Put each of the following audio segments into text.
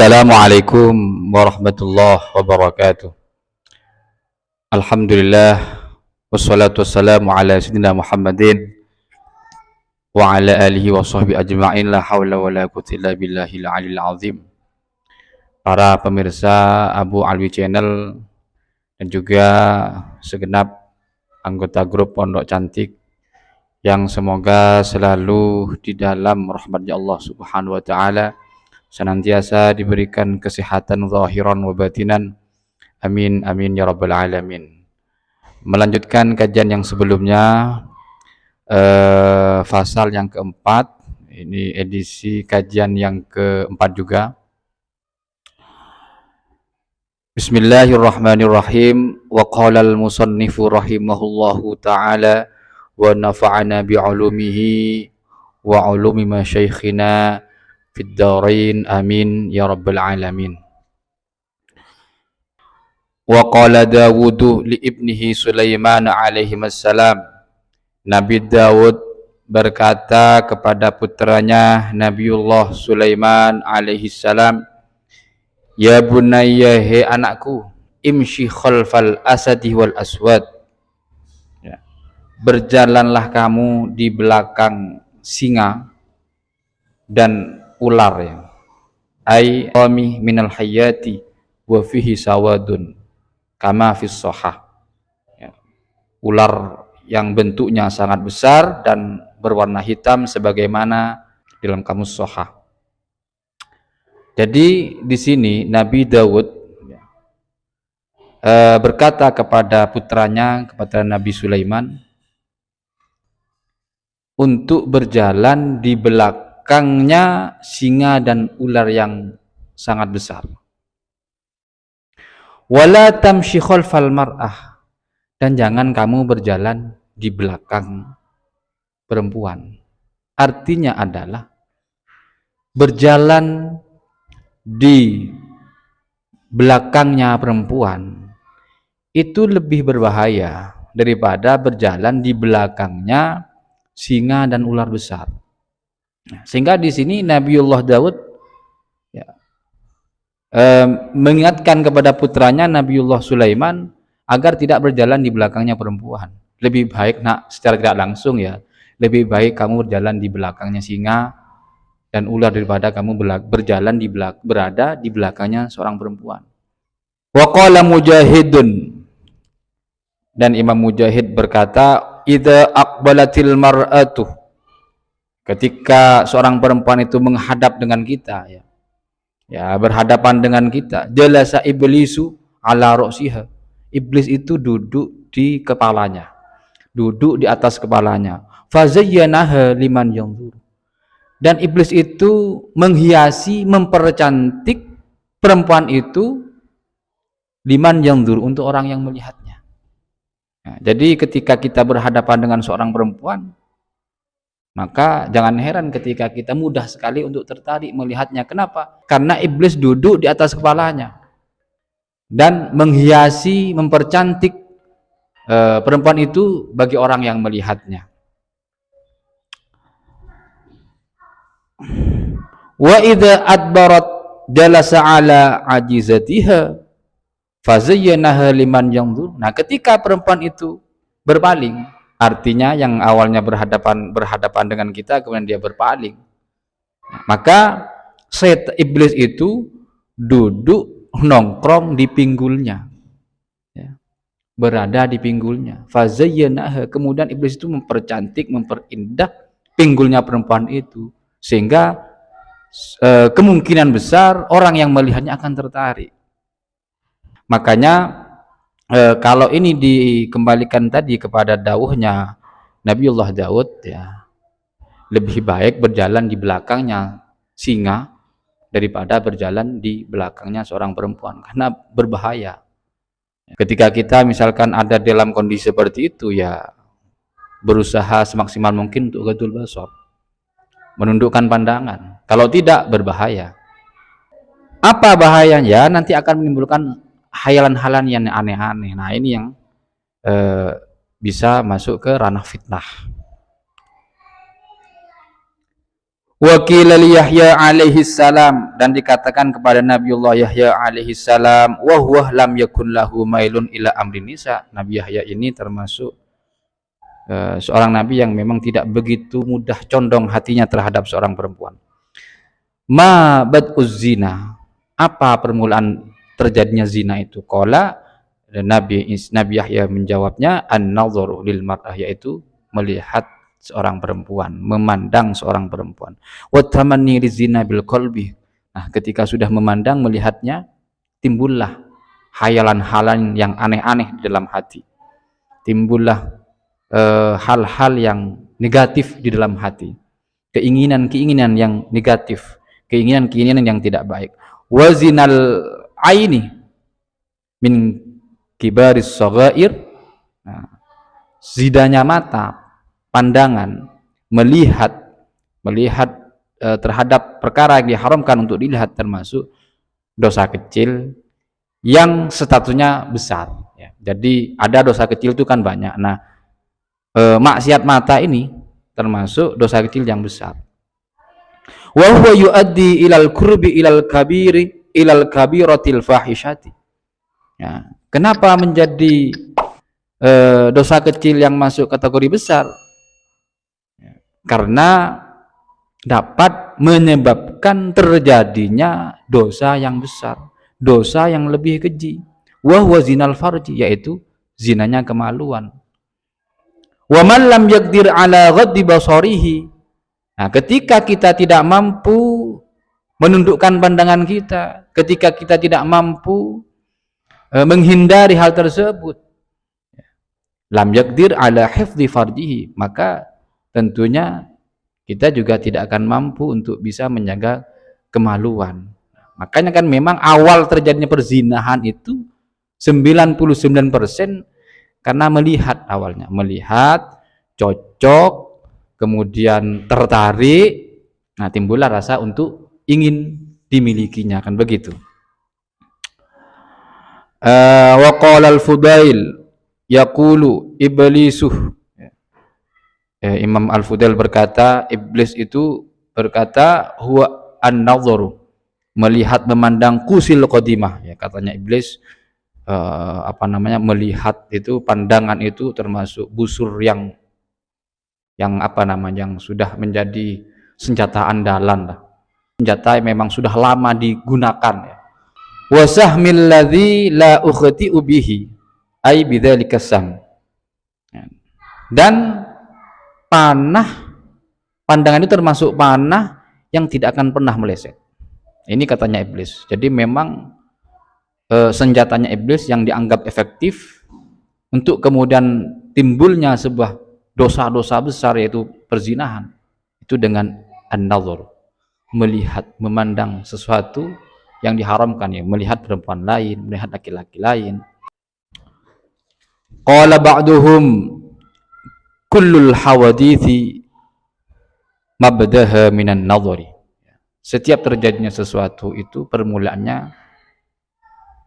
Assalamualaikum warahmatullahi wabarakatuh. Alhamdulillah wassalatu wassalamu ala sayyidina Muhammadin wa ala alihi wa sahbihi ajma'in, la haula wa la quwwata illa billahil aliyil azim. Para pemirsa Abu Alwi Channel dan juga segenap anggota grup Pondok Cantik yang semoga selalu di dalam rahmatnya Allah Subhanahu wa taala, senantiasa diberikan kesehatan zahiran wa batinan. Amin amin ya rabbal alamin. Melanjutkan kajian yang sebelumnya, fasal yang keempat, ini edisi kajian yang keempat juga. Bismillahirrahmanirrahim. Wa qala al-musannifu rahimahullahu ta'ala wa nafa'ana bi'ulumihi wa ulumi masyaikhina fid darain, amin ya rabbal alamin. Wa qala Dawud li ibnihi Sulaiman alaihi assalam. Nabi Dawud berkata kepada putranya Nabiullah Sulaiman alaihi salam, ya bunayya, he anakku, imshi khalfal asadi wal aswad, ya, berjalanlah kamu di belakang singa dan ular, ya. Ai qami minal hayati wa fihi sawadun kama fis sahah, ya. Ular yang bentuknya sangat besar dan berwarna hitam sebagaimana dalam kamus sahah. Jadi di sini Nabi Dawud berkata kepada putranya, kepada Nabi Sulaiman, untuk berjalan di belakangnya singa dan ular yang sangat besar. Wala tamshi khalfal mar'ah, dan jangan kamu berjalan di belakang perempuan. Artinya adalah berjalan di belakangnya perempuan itu lebih berbahaya daripada berjalan di belakangnya singa dan ular besar. Sehingga di sini Nabiullah Daud, ya, mengingatkan kepada putranya Nabiullah Sulaiman agar tidak berjalan di belakangnya perempuan. Lebih baik, nak, secara tidak langsung, ya, lebih baik kamu berjalan di belakangnya singa dan ular daripada kamu berjalan berada di belakangnya seorang perempuan. Wa qala Mujahidun, dan Imam Mujahid berkata, idza aqbalatil mar'atu, ketika seorang perempuan itu menghadap dengan kita, ya, berhadapan dengan kita, jalasa iblisu ala ra'siha, iblis itu duduk di kepalanya, duduk di atas kepalanya, fazayyanaha liman yanzur, dan iblis itu menghiasi, mempercantik perempuan itu, liman yanzur, untuk orang yang melihatnya. Nah, jadi ketika kita berhadapan dengan seorang perempuan, maka jangan heran ketika kita mudah sekali untuk tertarik melihatnya. Kenapa? Karena iblis duduk di atas kepalanya dan menghiasi, mempercantik perempuan itu bagi orang yang melihatnya. Wa idza adbarat jalasa ala ajizatiha fazayyanaha liman yanzur. Nah, ketika perempuan itu berpaling, artinya yang awalnya berhadapan dengan kita kemudian dia berpaling, maka iblis itu duduk nongkrong di pinggulnya, ya, berada di pinggulnya. Fazayyanaha, kemudian iblis itu mempercantik, memperindah pinggulnya perempuan itu, sehingga kemungkinan besar orang yang melihatnya akan tertarik. Makanya kalau ini dikembalikan tadi kepada dawuhnya Nabiullah Daud, ya, lebih baik berjalan di belakangnya singa daripada berjalan di belakangnya seorang perempuan, karena berbahaya. Ketika kita misalkan ada dalam kondisi seperti itu, ya, berusaha semaksimal mungkin untuk ghadul basar, menundukkan pandangan. Kalau tidak, berbahaya. Apa bahayanya? Nanti akan menimbulkan hayalan-hayalan yang aneh-aneh. Nah, ini yang bisa masuk ke ranah fitnah. Wakil Yahya alaihi salam, dan dikatakan kepada Nabiullah Yahya alaihi salam, wa huwa lam yakun lahu mailun ila amrin nisa. Nabi Yahya ini termasuk seorang nabi yang memang tidak begitu mudah condong hatinya terhadap seorang perempuan. Ma bad'uz zina, apa permulaan terjadinya zina itu? Qala, dan Nabi Yahya menjawabnya, an-nadharu lil mar'ah, yaitu melihat seorang perempuan, memandang seorang perempuan. Wa tamanni lizina bil qalbi. Nah, ketika sudah memandang, melihatnya, timbullah hayalan-hayalan yang aneh-aneh di dalam hati. Timbullah hal-hal yang negatif di dalam hati. Keinginan-keinginan yang negatif, keinginan-keinginan yang tidak baik. Wa zinal aini min kibaris shaghair. Nah, zidanya mata, pandangan, melihat terhadap perkara yang diharamkan untuk dilihat, termasuk dosa kecil yang statusnya besar ya. Jadi ada dosa kecil itu kan banyak. Nah, maksiat mata ini termasuk dosa kecil yang besar. Wa huwa yuaddi ilal qurbi ilal kabiratil fahishati. Ya, kenapa menjadi dosa kecil yang masuk kategori besar? Karena dapat menyebabkan terjadinya dosa yang besar, dosa yang lebih keji. Wa huwa zinal farji, yaitu zinanya kemaluan. Wa man lam yaqdir ala ghaddi basarihi. Nah, ketika kita tidak mampu menundukkan pandangan kita, ketika kita tidak mampu menghindari hal tersebut, lam yaqdir ala hifdzi farjihi, maka tentunya kita juga tidak akan mampu untuk bisa menjaga kemaluan. Makanya kan memang awal terjadinya perzinahan itu 99% karena melihat, awalnya melihat, cocok, kemudian tertarik, nah timbullah rasa untuk ingin dimilikinya, kan begitu. Wa qala al-Fudail yaqulu iblisuh. Imam Al-Fudail berkata, iblis itu berkata, huwa an-nadharu, melihat, memandang, kusil qadimah, ya, katanya iblis melihat itu, pandangan itu termasuk busur yang yang sudah menjadi senjata andalan lah, senjata yang memang sudah lama digunakan ya. Wa sahmil ladzi la ukhti'u bihi ai bidzalika sam. Dan pandangan itu termasuk panah yang tidak akan pernah meleset. Ini katanya iblis. Jadi memang senjatanya iblis yang dianggap efektif untuk kemudian timbulnya sebuah dosa-dosa besar, yaitu perzinahan, itu dengan an-nadhar, melihat, memandang sesuatu yang diharamkan, ya, melihat perempuan lain, melihat laki-laki lain. Qala ba'duhum kullul hawadithi mabdaha minan nadhari. Setiap terjadinya sesuatu itu permulaannya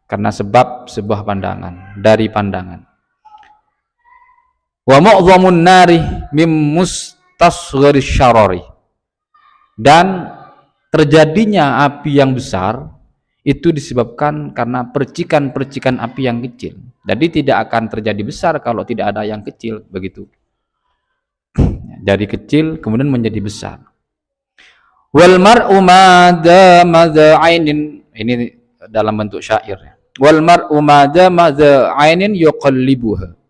karena sebab sebuah pandangan, dari pandangan. Wa mu'dhamun nari mim mustasghari syarari. Dan terjadinya api yang besar itu disebabkan karena percikan-percikan api yang kecil. Jadi tidak akan terjadi besar kalau tidak ada yang kecil, begitu. Dari kecil kemudian menjadi besar. Wal mar'u madza ainin, ini dalam bentuk syair. Wal mar'u madza ainin yuqallibuha.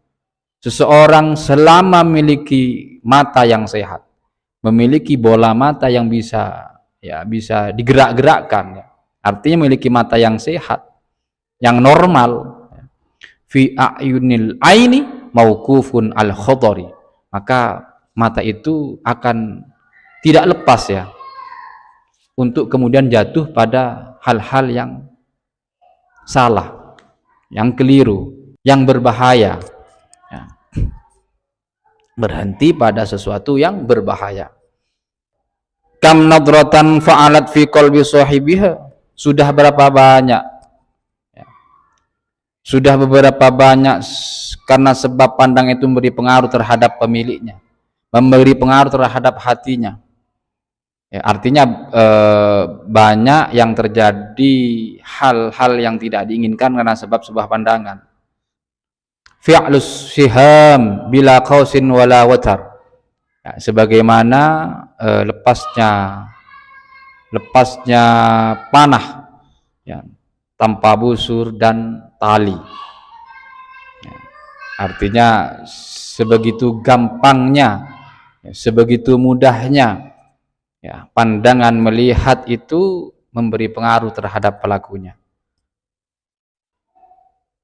Seseorang selama memiliki mata yang sehat, memiliki bola mata yang bisa digerak-gerakkan, ya. Artinya memiliki mata yang sehat, yang normal, fi a'yunil aini mauqufun al khadari, maka mata itu akan tidak lepas, ya, untuk kemudian jatuh pada hal-hal yang salah, yang keliru, yang berbahaya, ya. Berhenti pada sesuatu yang berbahaya. Kam nadratan fa'alat fi qalbi sahibiha. Sudah berapa banyak, ya, sudah beberapa banyak karena sebab pandang itu memberi pengaruh terhadap pemiliknya, memberi pengaruh terhadap hatinya, Ya, artinya banyak yang terjadi hal-hal yang tidak diinginkan karena sebab sebuah pandangan. Fi'lus siham bila qausin wala watar. Ya, sebagaimana lepasnya panah, ya, tanpa busur dan tali. Ya, artinya sebegitu gampangnya, ya, sebegitu mudahnya, ya, pandangan melihat itu memberi pengaruh terhadap pelakunya.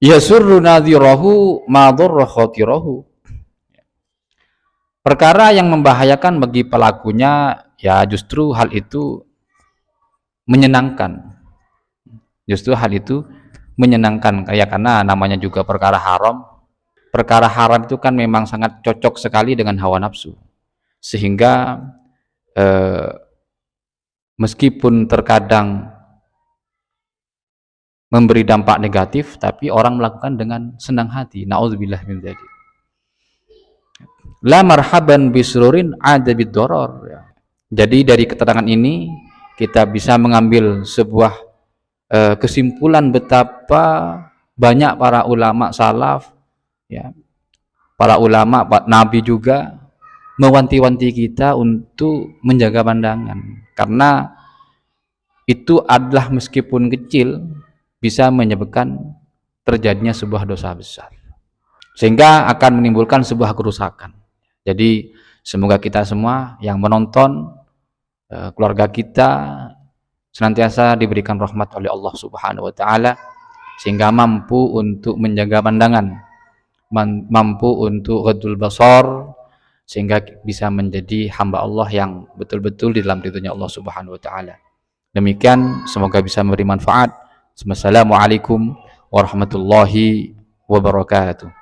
Yasurru nadhirahu ma dharra khatirahu. Perkara yang membahayakan bagi pelakunya, ya justru hal itu menyenangkan. Justru hal itu menyenangkan, kayak karena namanya juga perkara haram. Perkara haram itu kan memang sangat cocok sekali dengan hawa nafsu. Sehingga meskipun terkadang memberi dampak negatif, tapi orang melakukan dengan senang hati. Na'udzubillah min dzalik. La marhaban bisururin ada bidoror. Ya. Jadi dari keterangan ini kita bisa mengambil sebuah kesimpulan betapa banyak para ulama salaf, ya, para ulama, Nabi juga mewanti-wanti kita untuk menjaga pandangan, karena itu adalah meskipun kecil bisa menyebabkan terjadinya sebuah dosa besar, sehingga akan menimbulkan sebuah kerusakan. Jadi semoga kita semua yang menonton, keluarga kita senantiasa diberikan rahmat oleh Allah Subhanahu wa taala, sehingga mampu untuk menjaga pandangan, mampu untuk ghadul basar, sehingga bisa menjadi hamba Allah yang betul-betul di dalam ridhonya Allah Subhanahu wa taala. Demikian, semoga bisa memberi manfaat. Wassalamualaikum warahmatullahi wabarakatuh.